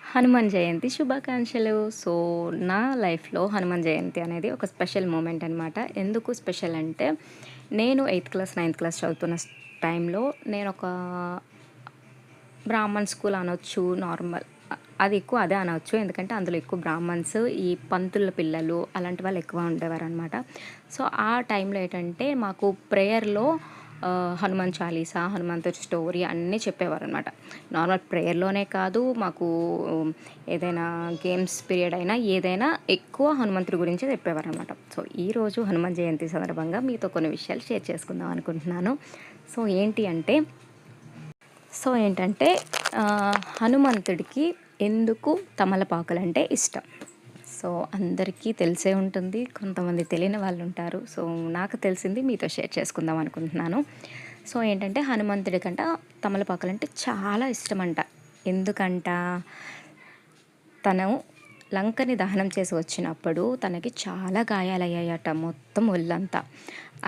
హనుమాన్ జయంతి శుభాకాంక్షలు. సో, నా లైఫ్‌లో హనుమాన్ జయంతి అనేది ఒక స్పెషల్ మూమెంట్ అనమాట. ఎందుకు స్పెషల్ అంటే, నేను 8థ్ క్లాస్, 9థ్ క్లాస్ చదువుతున్న టైంలో నేనొక బ్రాహ్మణ్ స్కూల్ అనొచ్చు, నార్మల్ అది ఎక్కువ అదే అనొచ్చు. ఎందుకంటే, అందులో ఎక్కువ బ్రాహ్మణ్స్, ఈ పంతుల పిల్లలు అలాంటి వాళ్ళు ఎక్కువ ఉండేవారనమాట. సో, ఆ టైంలో ఏంటంటే, మాకు ప్రేయర్‌లో హనుమాన్ చాలీసా, హనుమంతుడి స్టోరీ అన్నీ చెప్పేవారనమాట. నార్మల్ ప్రేయర్‌లోనే కాదు, మాకు ఏదైనా గేమ్స్ పీరియడ్ అయినా, ఏదైనా ఎక్కువ హనుమంతుడి గురించే చెప్పేవారనమాట. సో, ఈరోజు హనుమాన్ జయంతి సందర్భంగా మీతో కొన్ని విషయాలు షేర్ చేసుకుందాం అనుకుంటున్నాను. సో, ఏంటంటే హనుమంతుడికి ఎందుకు తమలపాకులంటే ఇష్టం? సో, అందరికీ తెలిసే ఉంటుంది. కొంతమంది తెలియని వాళ్ళుంటారు. సో, నాకు తెలిసింది మీతో షేర్ చేసుకుందాం అనుకుంటున్నాను. సో, ఏంటంటే హనుమంతుడికంట తమలపాకులంటే చాలా ఇష్టమంట. ఎందుకంట? తను లంకని దహనం చేసి వచ్చినప్పుడు తనకి చాలా గాయాలయ్యాయట మొత్తం ఒళ్ళంతా.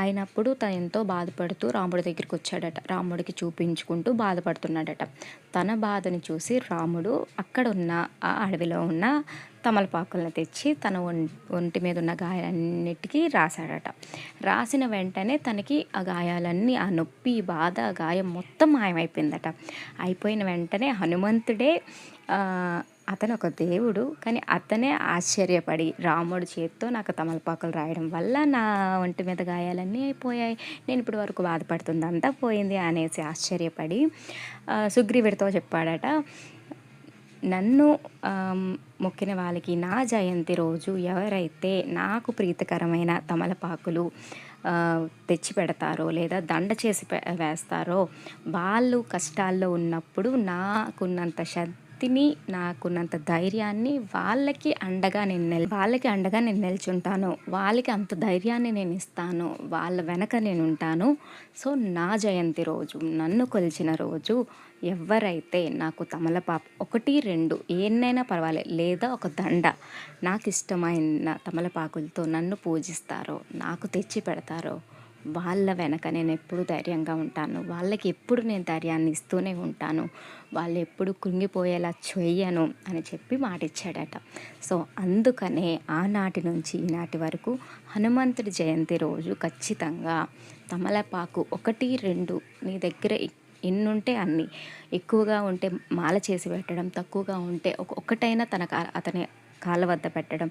అయినప్పుడు తను ఎంతో బాధపడుతూ రాముడి దగ్గరికి వచ్చాడట. రాముడికి చూపించుకుంటూ బాధపడుతున్నాడట. తన బాధని చూసి రాముడు అక్కడున్న ఆ అడవిలో ఉన్న తమలపాకులను తెచ్చి తన ఒంటి మీద ఉన్న గాయాలన్నిటికీ రాశాడట. రాసిన వెంటనే తనకి ఆ గాయాలన్నీ, ఆ నొప్పి, బాధ, గాయం మొత్తం మాయమైపోయిందట. అయిపోయిన వెంటనే హనుమంతుడే అతను ఒక దేవుడు, కానీ అతనే ఆశ్చర్యపడి రాముడి చేత్తో నాకు తమలపాకులు రాయడం వల్ల నా ఒంటి మీద గాయాలన్నీ అయిపోయాయి, నేను ఇప్పటి వరకు బాధపడుతుందంతా పోయింది అనేసి ఆశ్చర్యపడి సుగ్రీవుడితో చెప్పాడట, నన్ను మొక్కిన వాళ్ళకి నా జయంతి రోజు ఎవరైతే నాకు ప్రీతికరమైన తమలపాకులు తెచ్చి పెడతారో లేదా దండ చేసి వేస్తారో వాళ్ళు కష్టాల్లో ఉన్నప్పుడు నాకున్నంత శక్తిని, నాకున్నంత ధైర్యాన్ని వాళ్ళకి అండగా నేను నిల్చుంటాను, వాళ్ళకి అంత ధైర్యాన్ని నేను ఇస్తాను, వాళ్ళ వెనక నేను ఉంటాను. సో, నా జయంతి రోజు, నన్ను కొలిచిన రోజు ఎవరైతే నాకు తమలపాకు 1, 2 ఎన్నైనా పర్వాలేదు, లేదా ఒక దండ నాకు ఇష్టమైన తమలపాకులతో నన్ను పూజిస్తారో, నాకు తెచ్చి పెడతారో వాళ్ళ వెనక నేను ఎప్పుడు ధైర్యంగా ఉంటాను, వాళ్ళకి ఎప్పుడు నేను ధైర్యాన్ని ఇస్తూనే ఉంటాను, వాళ్ళు ఎప్పుడు కృంగిపోయేలా చెయ్యను అని చెప్పి మాటిచ్చాడట. సో, అందుకనే ఆనాటి నుంచి ఈనాటి వరకు హనుమంతుడి జయంతి రోజు ఖచ్చితంగా తమలపాకు 1, 2 నీ దగ్గర ఎన్నుంటే అన్ని, ఎక్కువగా ఉంటే మాల చేసి పెట్టడం, తక్కువగా ఉంటే ఒక్కటైనా అతని కాళ్ళ వద్ద పెట్టడం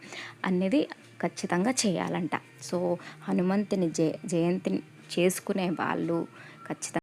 అనేది ఖచ్చితంగా చేయాలంట. సో, హనుమంతుని జయంతిని చేసుకునే వాళ్ళు ఖచ్చితంగా